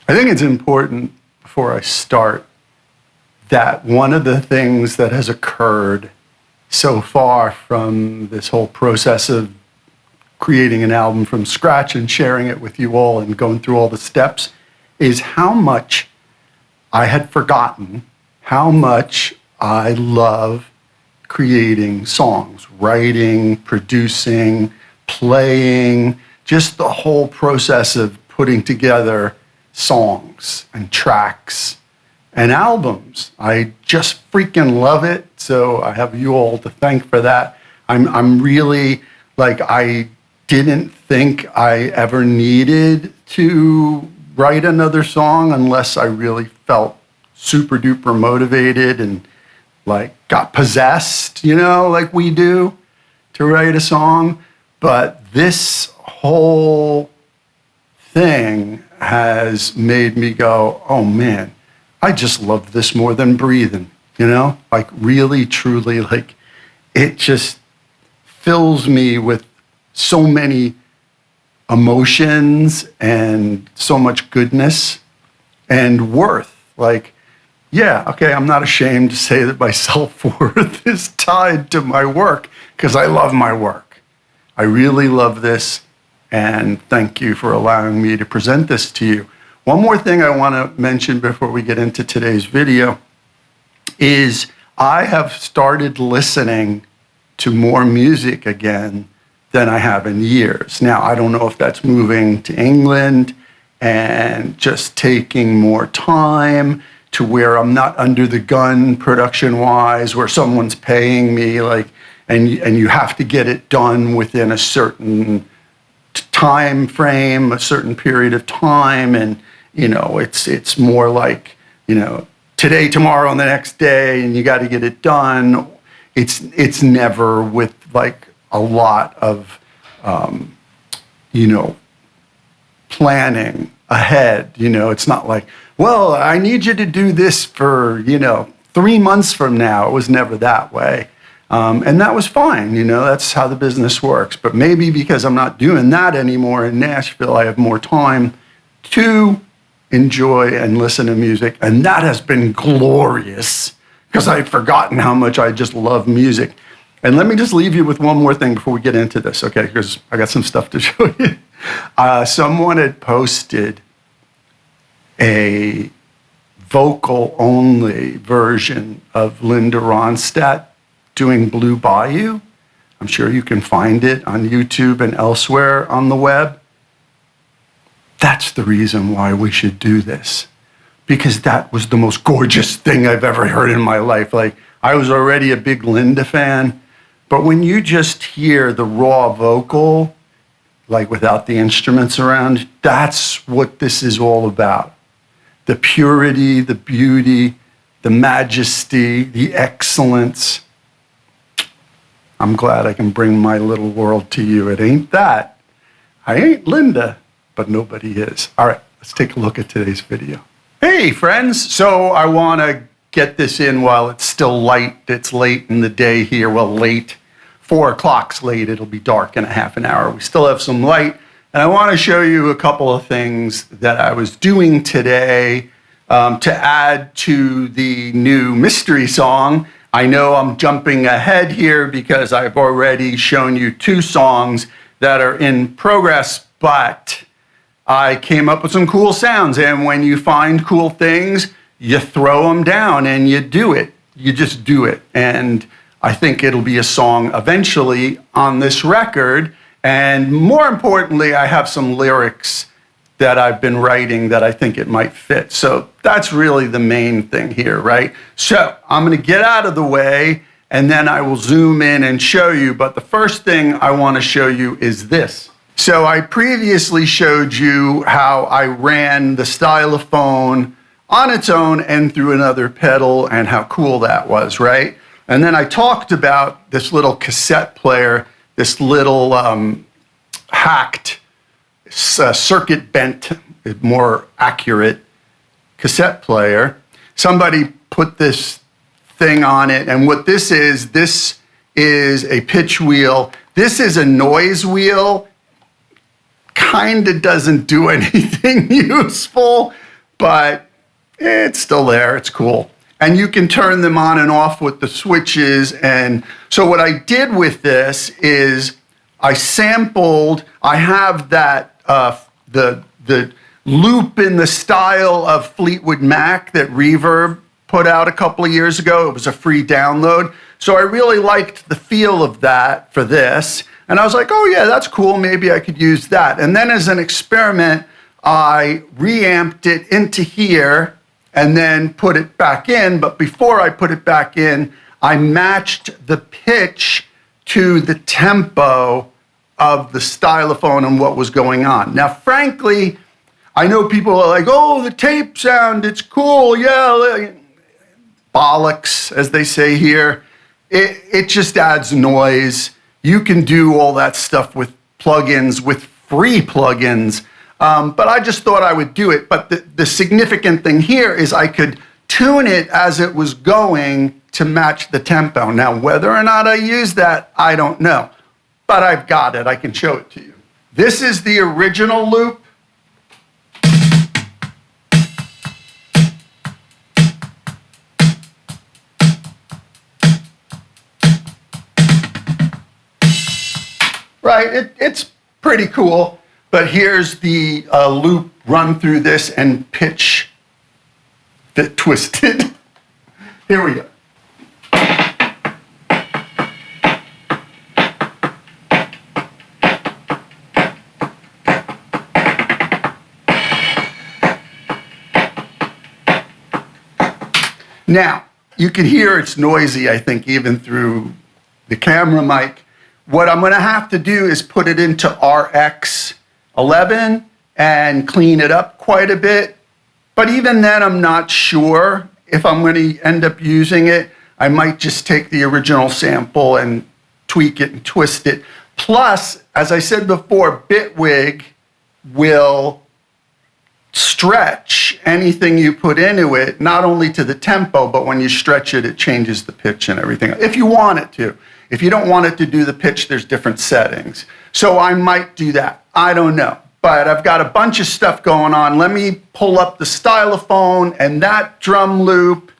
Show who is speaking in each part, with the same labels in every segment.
Speaker 1: I think it's important before I start that one of the things that has occurred so far from this whole process of creating an album from scratch and sharing it with you all and going through all the steps is how much I had forgotten how much I love creating songs, writing, producing, playing, just the whole process of putting together songs and tracks and albums. I just freaking love it. So I have you all to thank for that. I'm really, like, I didn't think I ever needed to write another song unless I really felt super duper motivated and like got possessed, like we do to write a song. But this whole thing has made me go, oh man, I just love this more than breathing, like really, truly, like it just fills me with so many emotions and so much goodness and worth. Like, yeah, okay, I'm not ashamed to say that my self-worth is tied to my work because I love my work. I really love this, and thank you for allowing me to present this to you. One more thing I want to mention before we get into today's video is I have started listening to more music again than I have in years. Now, I don't know if that's moving to England and just taking more time to where I'm not under the gun production-wise, where someone's paying me, like, and you have to get it done within a certain time frame, a certain period of time, and it's more like today, tomorrow, and the next day, and you got to get it done. It's never with like a lot of planning ahead. It's not like, well, I need you to do this for 3 months from now. It was never that way. And that was fine, that's how the business works. But maybe because I'm not doing that anymore in Nashville, I have more time to enjoy and listen to music. And that has been glorious because I've forgotten how much I just love music. And let me just leave you with one more thing before we get into this, okay? Because I got some stuff to show you. Someone had posted a vocal-only version of Linda Ronstadt doing Blue Bayou. I'm sure you can find it on YouTube and elsewhere on the web. That's the reason why we should do this, because that was the most gorgeous thing I've ever heard in my life. Like, I was already a big Linda fan, but when you just hear the raw vocal, like without the instruments around, that's what this is all about. The purity, the beauty, the majesty, the excellence. I'm glad I can bring my little world to you. It ain't that. I ain't Linda, but nobody is. All right, let's take a look at today's video. Hey, friends. So I want to get this in while it's still light. It's late in the day here. Well, late. 4 o'clock's late. It'll be dark in a half an hour. We still have some light. And I want to show you a couple of things that I was doing today to add to the new mystery song. I know I'm jumping ahead here because I've already shown you 2 songs that are in progress, but I came up with some cool sounds. And when you find cool things, you throw them down and you do it. You just do it. And I think it'll be a song eventually on this record. And more importantly, I have some lyrics that I've been writing that I think it might fit. So that's really the main thing here, right? So I'm going to get out of the way and then I will zoom in and show you. But the first thing I want to show you is this. So I previously showed you how I ran the stylophone on its own and through another pedal and how cool that was, right? And then I talked about this little cassette player, this little hacked, circuit bent, more accurate cassette player. Somebody put this thing on it, and what this is a pitch wheel. This is a noise wheel. Kind of doesn't do anything useful, but it's still there. It's cool. And you can turn them on and off with the switches. And so what I did with this is I have that, the loop in the style of Fleetwood Mac that Reverb put out a couple of years ago. It was a free download. So I really liked the feel of that for this. And I was like, oh yeah, that's cool. Maybe I could use that. And then as an experiment, I reamped it into here and then put it back in. But before I put it back in, I matched the pitch to the tempo of the stylophone and what was going on. Now, frankly, I know people are like, oh, the tape sound, it's cool, yeah. Bollocks, as they say here. It just adds noise. You can do all that stuff with plugins, with free plugins. But I just thought I would do it. But the significant thing here is I could tune it as it was going to match the tempo. Now, whether or not I use that, I don't know. But I've got it. I can show it to you. This is the original loop. Right, it's pretty cool, but here's the loop run through this and pitch that twisted. Here we go. Now, you can hear it's noisy, I think, even through the camera mic. What I'm going to have to do is put it into RX 11 and clean it up quite a bit. But even then, I'm not sure if I'm going to end up using it. I might just take the original sample and tweak it and twist it. Plus, as I said before, Bitwig will stretch anything you put into it, not only to the tempo, but when you stretch it, it changes the pitch and everything, if you want it to. If you don't want it to do the pitch, there's different settings. So I might do that. I don't know. But I've got a bunch of stuff going on. Let me pull up the stylophone and that drum loop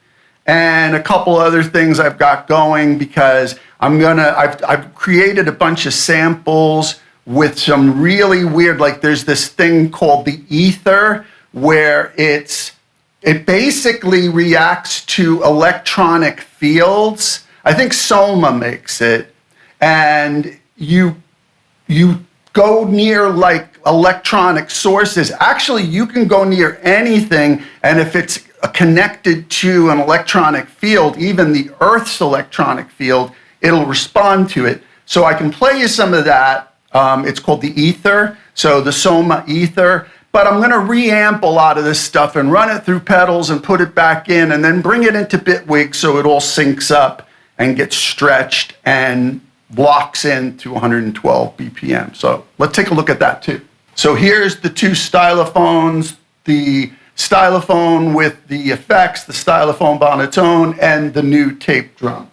Speaker 1: and a couple other things I've got going, because I've created a bunch of samples with some really weird, like there's this thing called the ether, where it basically reacts to electronic fields. I think Soma makes it, and you go near like electronic sources. Actually, you can go near anything, and if it's connected to an electronic field, even the Earth's electronic field, it'll respond to it. So I can play you some of that. It's called the ether, so the Soma ether. But I'm going to reamp a lot of this stuff and run it through pedals and put it back in, and then bring it into Bitwig so it all syncs up and gets stretched and locks in to 112 BPM. So let's take a look at that too. So here's the two stylophones, the stylophone with the effects, the stylophone bonatone, and the new tape drum.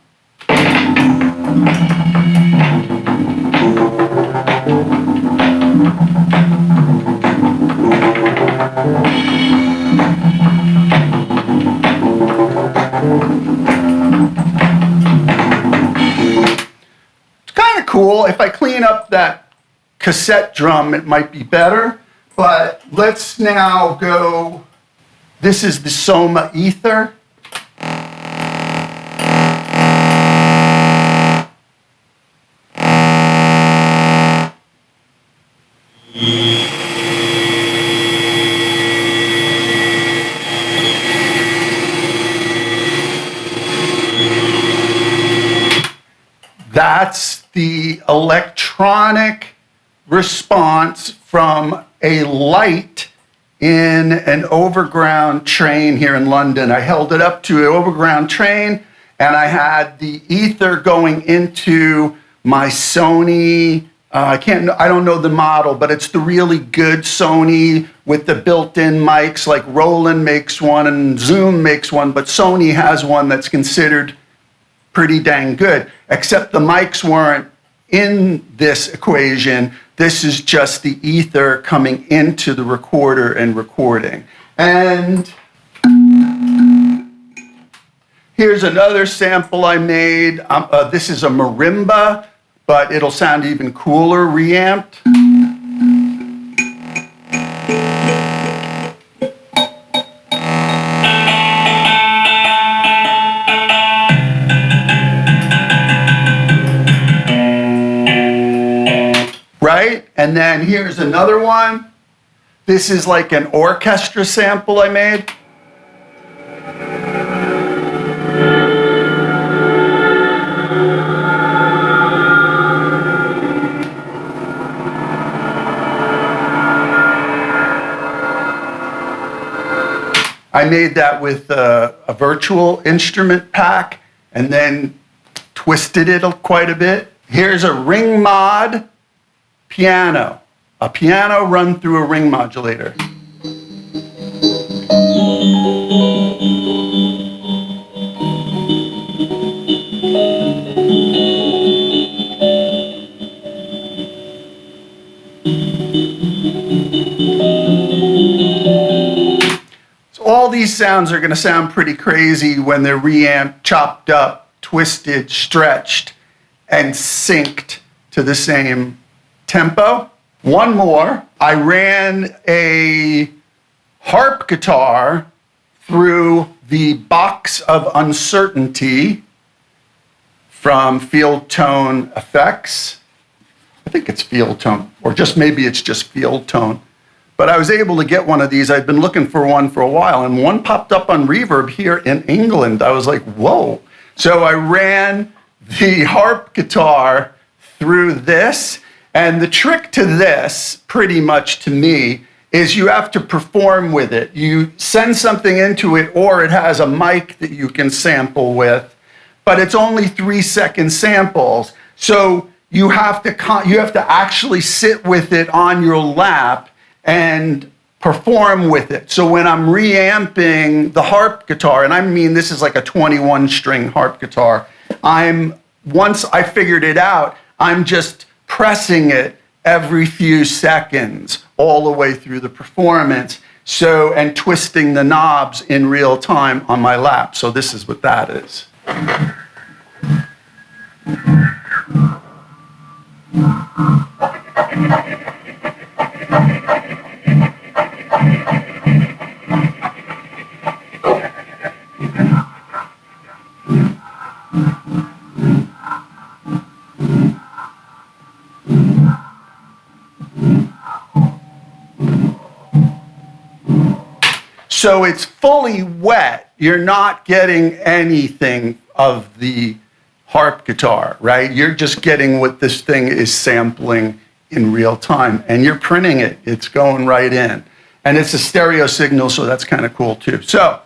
Speaker 1: Cool. If I clean up that cassette drum, it might be better. But let's now go. This is the Soma ether. That's the electronic response from a light in an overground train here in London. I held it up to an overground train, and I had the ether going into my Sony. I don't know the model, but it's the really good Sony with the built-in mics. Like Roland makes one and Zoom makes one, but Sony has one that's considered pretty dang good, except the mics weren't in this equation. This is just the ether coming into the recorder and recording. And here's another sample I made. This is a marimba, but it'll sound even cooler reamped. Right? And then here's another one. This is like an orchestra sample I made. I made that with a virtual instrument pack and then twisted it quite a bit. Here's a ring mod piano. A piano run through a ring modulator. So all these sounds are going to sound pretty crazy when they're reamped, chopped up, twisted, stretched, and synced to the same tempo. One more. I ran a harp guitar through the Box of Uncertainty from Field Tone Effects. I think it's Field Tone, or just maybe it's just Field Tone. But I was able to get one of these. I've been looking for one for a while, and one popped up on Reverb here in England. I was like, whoa. So I ran the harp guitar through this. And the trick to this, pretty much to me, is you have to perform with it. You send something into it, or it has a mic that you can sample with, but it's only 3-second samples. So you have to actually sit with it on your lap and perform with it. So when I'm reamping the harp guitar, and I mean this is like a 21-string harp guitar, once I figured it out, I'm just pressing it every few seconds all the way through the performance, and twisting the knobs in real time on my lap. So this is what that is. So it's fully wet. You're not getting anything of the harp guitar, right? You're just getting what this thing is sampling in real time, and you're printing it. It's going right in. And it's a stereo signal, so that's kind of cool too. So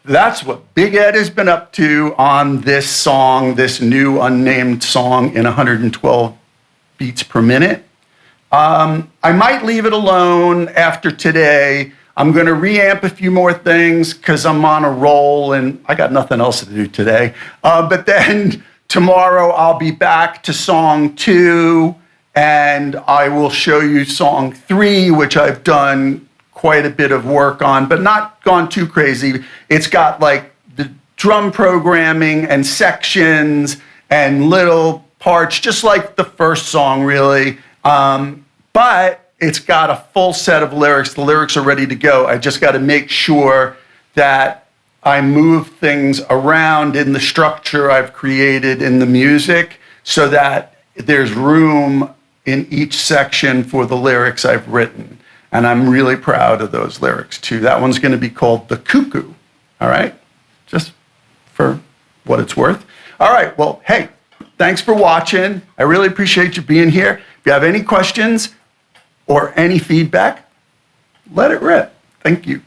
Speaker 1: that's what Big Ed has been up to on this song, this new unnamed song in 112 beats per minute. I might leave it alone after today. I'm going to reamp a few more things because I'm on a roll and I got nothing else to do today. But then tomorrow I'll be back to song 2 and I will show you song 3, which I've done quite a bit of work on, but not gone too crazy. It's got like the drum programming and sections and little parts, just like the first song really. But it's got a full set of lyrics. The lyrics are ready to go. I just got to make sure that I move things around in the structure I've created in the music so that there's room in each section for the lyrics I've written. And I'm really proud of those lyrics too. That one's going to be called The Cuckoo. All right? Just for what it's worth. All right. Well, hey, thanks for watching. I really appreciate you being here. If you have any questions or any feedback, let it rip. Thank you.